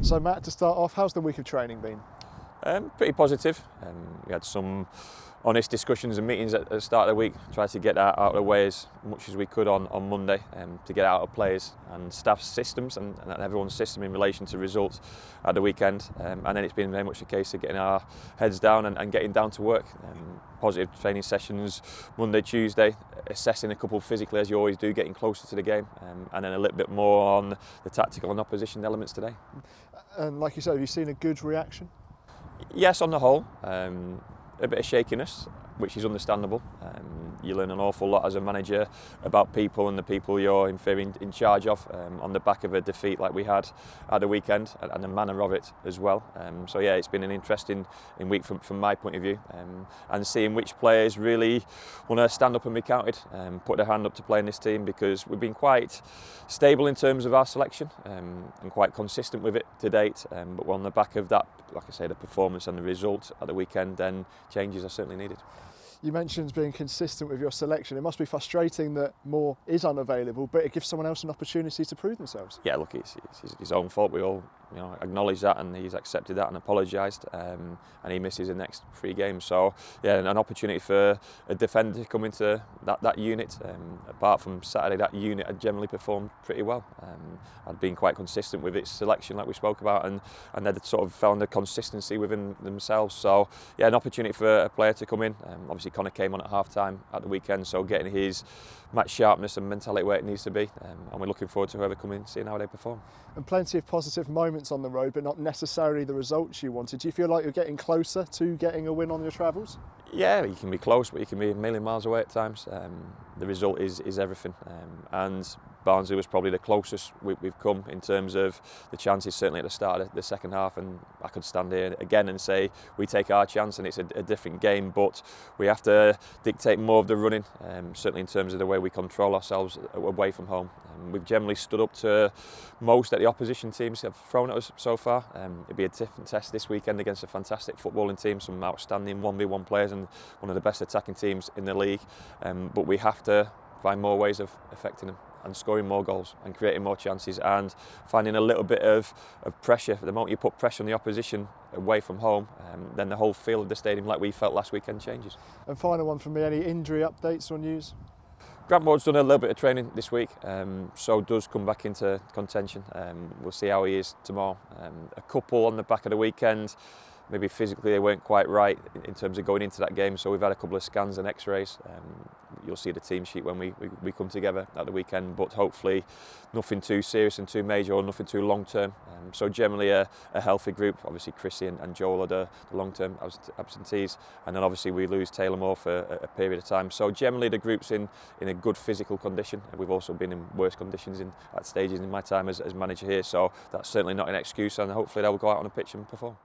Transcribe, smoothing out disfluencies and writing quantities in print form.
So Matt, to start off, how's the week of training been? Pretty positive. We had some honest discussions and meetings at the start of the week. Tried to get that out of the way as much as we could on Monday, to get out of players and staff's systems and everyone's system in relation to results at the weekend. And then it's been very much a case of getting our heads down and getting down to work. Positive training sessions Monday, Tuesday, assessing a couple physically as you always do, getting closer to the game, and then a little bit more on the tactical and opposition elements today. And like you said, have you seen a good reaction? Yes, on the whole, a bit of shakiness, which is understandable. You learn an awful lot as a manager about people and the people you're in charge of, on the back of a defeat like we had at the weekend, and the manner of it as well. So yeah, it's been an interesting week from my point of view, and seeing which players really want to stand up and be counted, put their hand up to play in this team, because we've been quite stable in terms of our selection, and quite consistent with it to date. But on the back of that, like I say, the performance and the result at the weekend, then changes are certainly needed. You mentioned being consistent with your selection. It must be frustrating that more is unavailable, but it gives someone else an opportunity to prove themselves. Yeah, look, it's his own fault. We all acknowledge that, and he's accepted that and apologised, and he misses the next 3 games. So yeah, an opportunity for a defender to come into that unit. Apart from Saturday, that unit had generally performed pretty well. Had been quite consistent with its selection, like we spoke about, and they'd sort of found a consistency within themselves. So yeah, an opportunity for a player to come in. Obviously Connor came on at half-time at the weekend, so getting his match sharpness and mentality where it needs to be, and we're looking forward to whoever come in, seeing how they perform. And plenty of positive moments on the road, but not necessarily the results you wanted. Do you feel like you're getting closer to getting a win on your travels? Yeah, you can be close, but you can be a million miles away at times. The result is everything, and Barnsley was probably the closest we've come in terms of the chances, certainly at the start of the second half, and I could stand here again and say we take our chance and it's a different game, but we have to dictate more of the running, certainly in terms of the way we control ourselves away from home. We've generally stood up to most that the opposition teams have thrown at us so far. It'll be a different test this weekend against a fantastic footballing team, some outstanding 1v1 players and one of the best attacking teams in the league, but we have to find more ways of affecting them and scoring more goals and creating more chances and finding a little bit of pressure. The moment you put pressure on the opposition away from home, then the whole feel of the stadium, like we felt last weekend, changes. And final one from me, any injury updates or news? Grant Ward's done a little bit of training this week, so does come back into contention. We'll see how he is tomorrow. A couple on the back of the weekend, maybe physically they weren't quite right in terms of going into that game, so we've had a couple of scans and x-rays. You'll see the team sheet when we come together at the weekend, but hopefully nothing too serious and too major, or nothing too long term. So generally a healthy group. Obviously Chrissy and Joel are the long term absentees, and then obviously we lose Taylor Moore for a period of time. So generally the group's in a good physical condition. We've also been in worse conditions at stages in my time as manager here, so that's certainly not an excuse, and hopefully they'll go out on a pitch and perform.